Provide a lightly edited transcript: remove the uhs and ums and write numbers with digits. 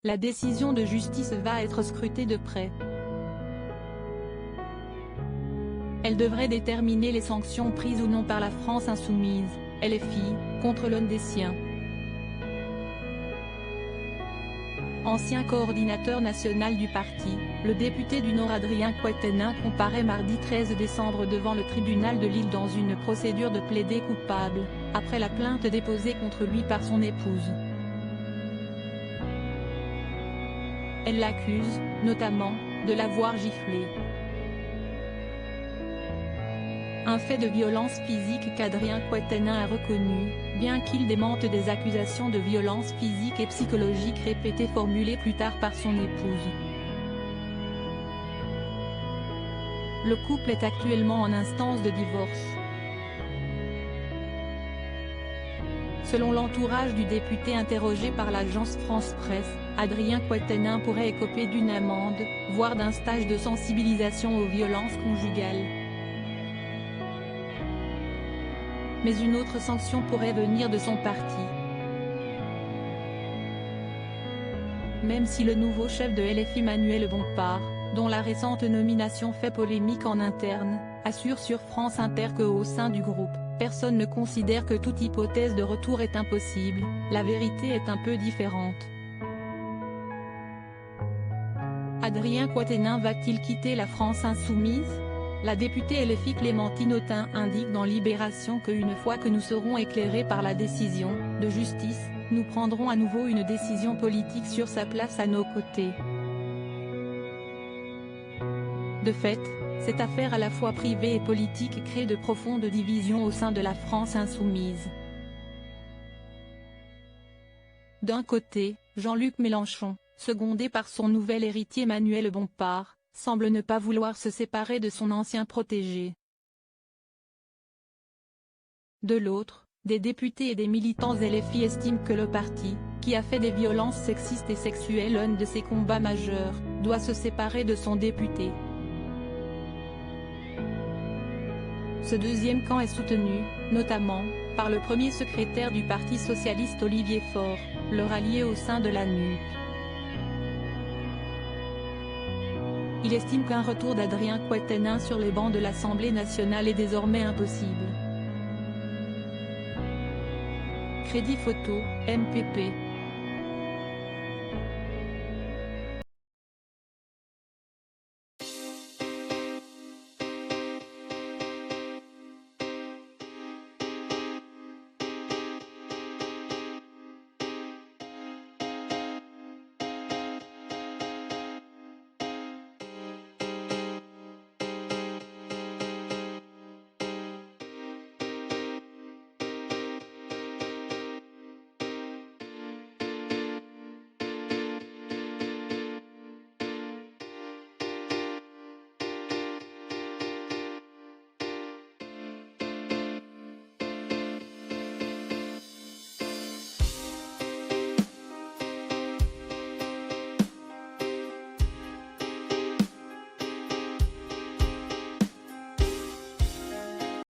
La décision de justice va être scrutée de près. Elle devrait déterminer les sanctions prises ou non par la France insoumise, LFI, contre l'un des siens. Ancien coordinateur national du parti, le député du Nord Adrien Quatennens comparaît mardi 13 décembre devant le tribunal de Lille dans une procédure de plaidé coupable, après la plainte déposée contre lui par son épouse. Elle l'accuse, notamment, de l'avoir giflé. Un fait de violence physique qu'Adrien Quatennens a reconnu, bien qu'il démente des accusations de violence physique et psychologique répétées formulées plus tard par son épouse. Le couple est actuellement en instance de divorce. Selon l'entourage du député interrogé par l'agence France Presse, Adrien Quatennens pourrait écoper d'une amende, voire d'un stage de sensibilisation aux violences conjugales. Mais une autre sanction pourrait venir de son parti. Même si le nouveau chef de LFI Manuel Bompard, dont la récente nomination fait polémique en interne, assure sur France Inter qu'au sein du groupe, personne ne considère que toute hypothèse de retour est impossible, la vérité est un peu différente. Adrien Quatennens va-t-il quitter la France insoumise ? La députée LFI Clémentine Autain indique dans Libération qu'une fois que nous serons éclairés par la décision de justice, nous prendrons à nouveau une décision politique sur sa place à nos côtés. De fait, cette affaire à la fois privée et politique crée de profondes divisions au sein de la France insoumise. D'un côté, Jean-Luc Mélenchon, secondé par son nouvel héritier Manuel Bompard, semble ne pas vouloir se séparer de son ancien protégé. De l'autre, des députés et des militants LFI estiment que le parti, qui a fait des violences sexistes et sexuelles un de ses combats majeurs, doit se séparer de son député. Ce deuxième camp est soutenu, notamment, par le premier secrétaire du Parti socialiste Olivier Faure, leur allié au sein de la NUP. Il estime qu'un retour d'Adrien Quatennens sur les bancs de l'Assemblée nationale est désormais impossible. Crédit Photo, MPP.